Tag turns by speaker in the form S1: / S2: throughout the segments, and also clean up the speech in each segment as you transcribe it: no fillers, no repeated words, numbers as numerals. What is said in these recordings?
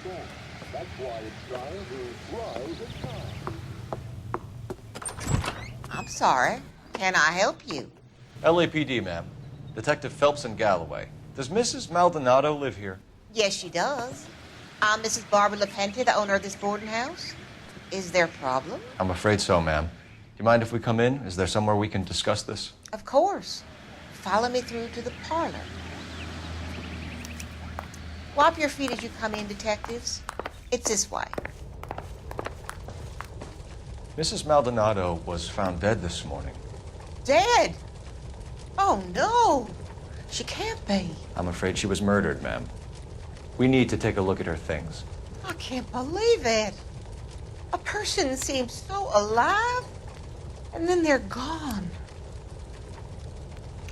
S1: That's why it's trying to rise and shine.
S2: I'm sorry. Can I help you?
S3: LAPD, ma'am. Detective Phelps in Galloway. Does Mrs. Maldonado live here?
S2: Yes, she does. I'm Mrs. Barbara LaPente, the owner of this boarding house. Is there a problem?
S3: I'm afraid so, ma'am. Do you mind if we come in? Is there somewhere we can discuss this?
S2: Of course. Follow me through to the parlor. Wipe your feet as you come in, detectives. It's this way.
S3: Mrs. Maldonado was found dead this morning.
S2: Dead? Oh, no. She can't be.
S3: I'm afraid she was murdered, ma'am. We need to take a look at her things.
S2: I can't believe it. A person seems so alive, and then they're gone.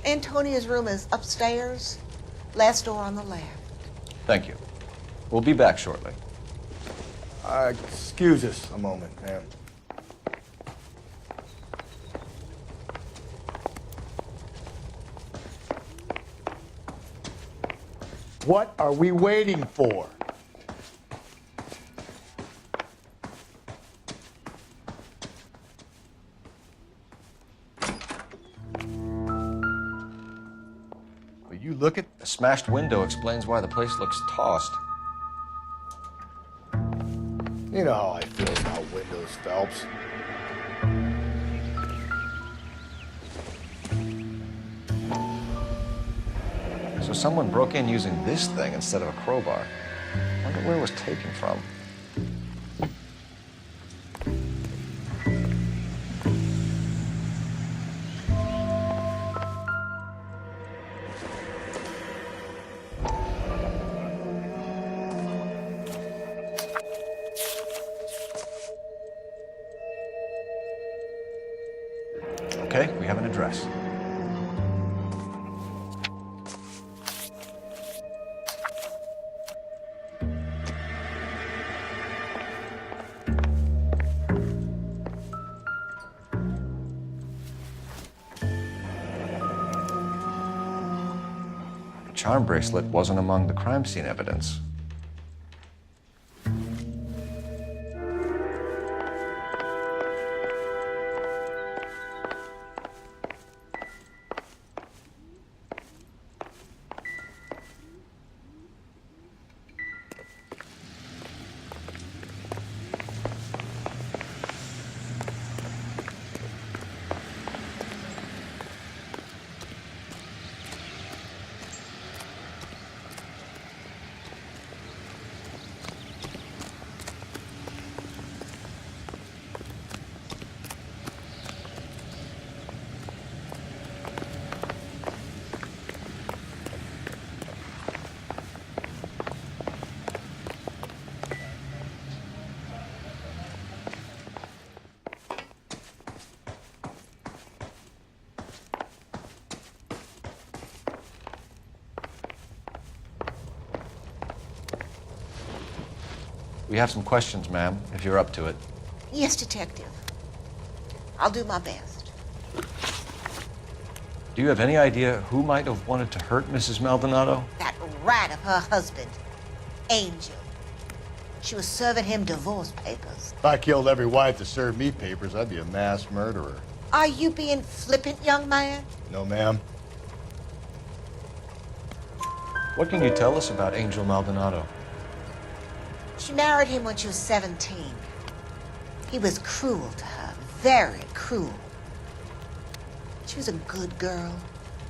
S2: Antonia's room is upstairs, last door on the left.
S3: Thank you. We'll be back shortly.
S4: Excuse us a moment, ma'am. What are we waiting for? Will you look at...
S3: A smashed window explains why the place looks tossed.
S4: You know how I feel about windows, Phelps.
S3: So someone broke in using this thing instead of a crowbar. I wonder where it was taken from. Okay, we have an address. The charm bracelet wasn't among the crime scene evidence. We have some questions, ma'am, if you're up to it.
S2: Yes, detective. I'll do my best.
S3: Do you have any idea who might have wanted to hurt Mrs. Maldonado?
S2: That rat of her husband, Angel. She was serving him divorce papers.
S4: If I killed every wife to serve me papers, I'd be a mass murderer.
S2: Are you being flippant, young man?
S4: No, ma'am.
S3: What can you tell us about Angel Maldonado?
S2: She married him when she was 17. He was cruel to her, very cruel. She was a good girl,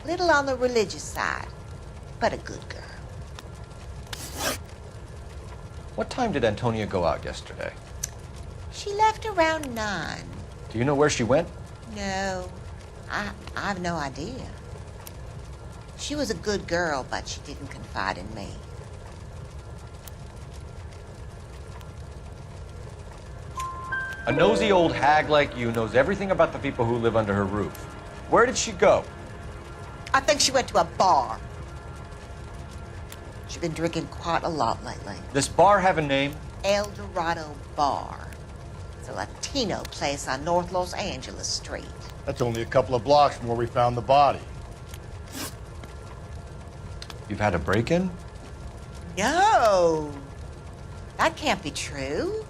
S2: a little on the religious side, but a good girl.
S3: What time did Antonia go out yesterday?
S2: She left around 9.
S3: Do you know where she went?
S2: No, I have no idea. She was a good girl, but she didn't confide in me.
S3: A nosy old hag like you knows everything about the people who live under her roof. Where did she go?
S2: I think she went to a bar. She's been drinking quite a lot lately.
S3: This bar have a name?
S2: El Dorado Bar. It's a Latino place on North Los Angeles Street.
S4: That's only a couple of blocks from where we found the body.
S3: You've had a break-in?
S2: No. That can't be true.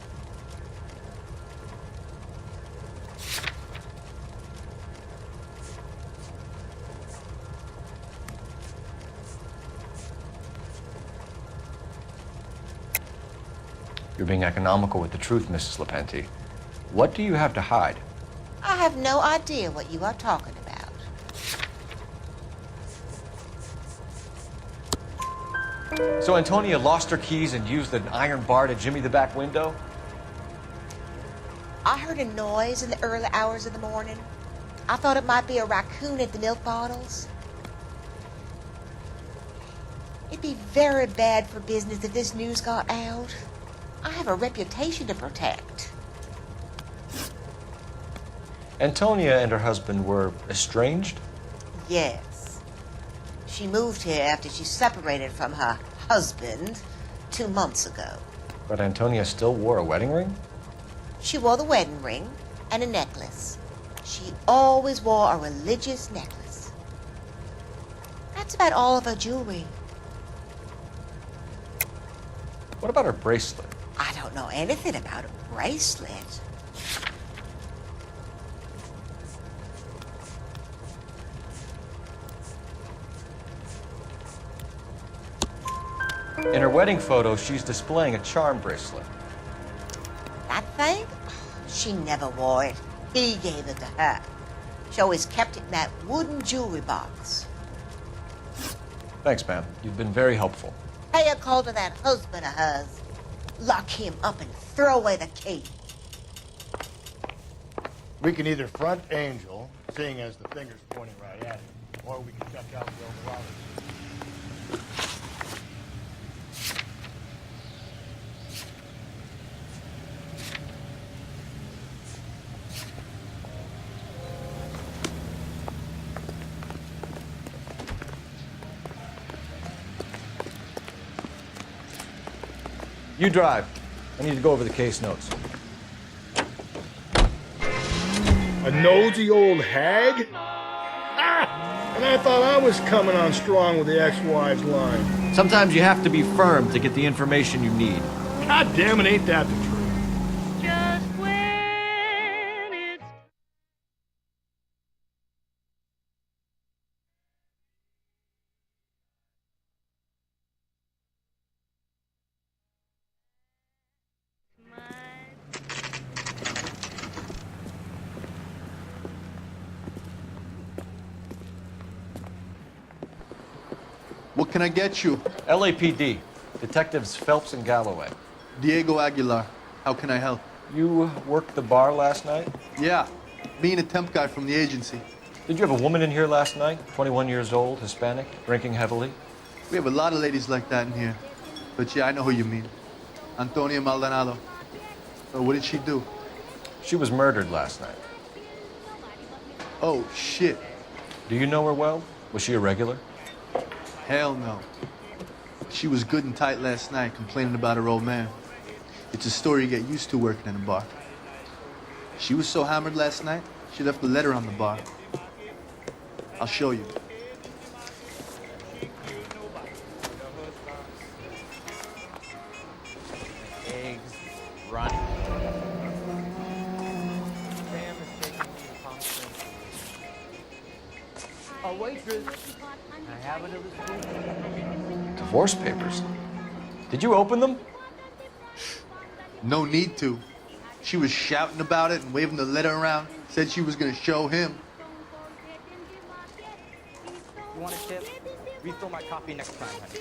S3: You're being economical with the truth, Mrs. Lepenti. What do you have to hide?
S2: I have no idea what you are talking about.
S3: So Antonia lost her keys and used an iron bar to jimmy the back window?
S2: I heard a noise in the early hours of the morning. I thought it might be a raccoon at the milk bottles. It'd be very bad for business if this news got out. I have a reputation to protect.
S3: Antonia and her husband were estranged?
S2: Yes. She moved here after she separated from her husband 2 months ago.
S3: But Antonia still wore a wedding ring?
S2: She wore the wedding ring and a necklace. She always wore a religious necklace. That's about all of her jewelry.
S3: What about her bracelet?
S2: I don't know anything about a bracelet.
S3: In her wedding photo, she's displaying a charm bracelet.
S2: That thing? She never wore it. He gave it to her. She always kept it in that wooden jewelry box.
S3: Thanks, ma'am. You've been very helpful.
S2: Pay a call to that husband of hers. Lock him up and throw away the key.
S4: We can either front Angel, seeing as the finger's pointing right at him, or we can check out Bill Wallace.
S3: You drive. I need to go over the case notes.
S5: A nosy old hag? Ah! And I thought I was coming on strong with the ex-wives line.
S3: Sometimes you have to be firm to get the information you need.
S5: God damn it, ain't that the truth?
S6: Just when it's
S7: What can I get you?
S3: LAPD, Detectives Phelps and Galloway.
S7: Diego Aguilar. How can I help?
S3: You worked the bar last night?
S7: Yeah, me and a temp guy from the agency.
S3: Did you have a woman in here last night? 21 years old, Hispanic, drinking heavily?
S7: We have a lot of ladies like that in here. But yeah, I know who you mean. Antonia Maldonado. So what did she do?
S3: She was murdered last night.
S7: Oh, shit.
S3: Do you know her well? Was she a regular?
S7: Hell no. She was good and tight last night, complaining about her old man. It's a story you get used to working in a bar. She was so hammered last night, she left a letter on the bar. I'll show you.
S8: Eggs, running. A waitress. I have another spoon.
S3: Divorce papers. Did you open them?
S7: No need to. She was shouting about it and waving the letter around. Said she was gonna show him.
S8: You want a tip? Refill my coffee next time, honey.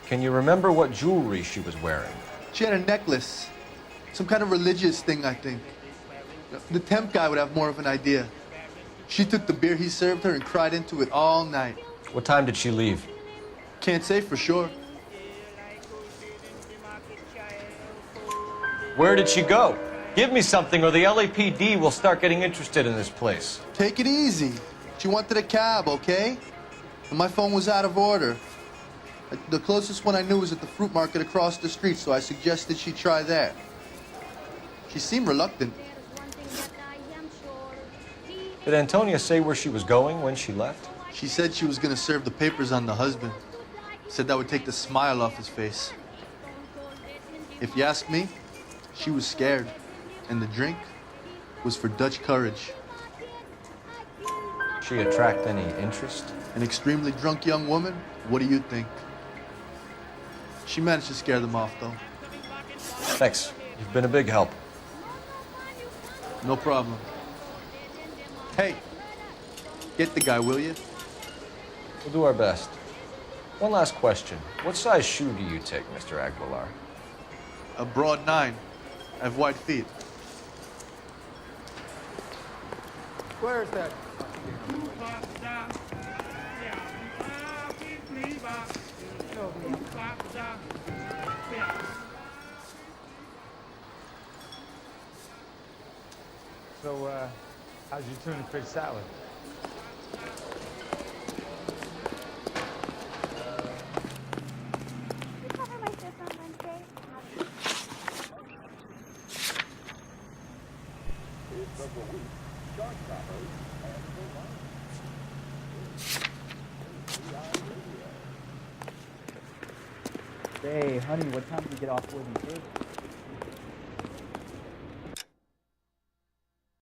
S3: Can you remember what jewelry she was wearing?
S7: She had a necklace. Some kind of religious thing, I think. The temp guy would have more of an idea. She took the beer he served her and cried into it all night.
S3: What time did she leave?
S7: Can't say for sure.
S3: Where did she go? Give me something or the LAPD will start getting interested in this place.
S7: Take it easy. She wanted a cab, okay? And my phone was out of order. The closest one I knew was at the fruit market across the street, so I suggested she try there. She seemed reluctant.
S3: Did Antonia say where she was going when she left?
S7: She said she was gonna serve the papers on the husband. Said that would take the smile off his face. If you ask me, she was scared. And the drink was for Dutch courage.
S3: She attract any interest?
S7: An extremely drunk young woman? What do you think? She managed to scare them off, though.
S3: Thanks. You've been a big help.
S7: No problem. Hey, get the guy, will you?
S3: We'll do our best. One last question. What size shoe do you take, Mr. Aguilar?
S7: A broad 9. I have wide feet.
S8: Where is that?
S9: So, how's your tuna fish salad?
S8: Hey, honey, what time do we get off Wood and Cake?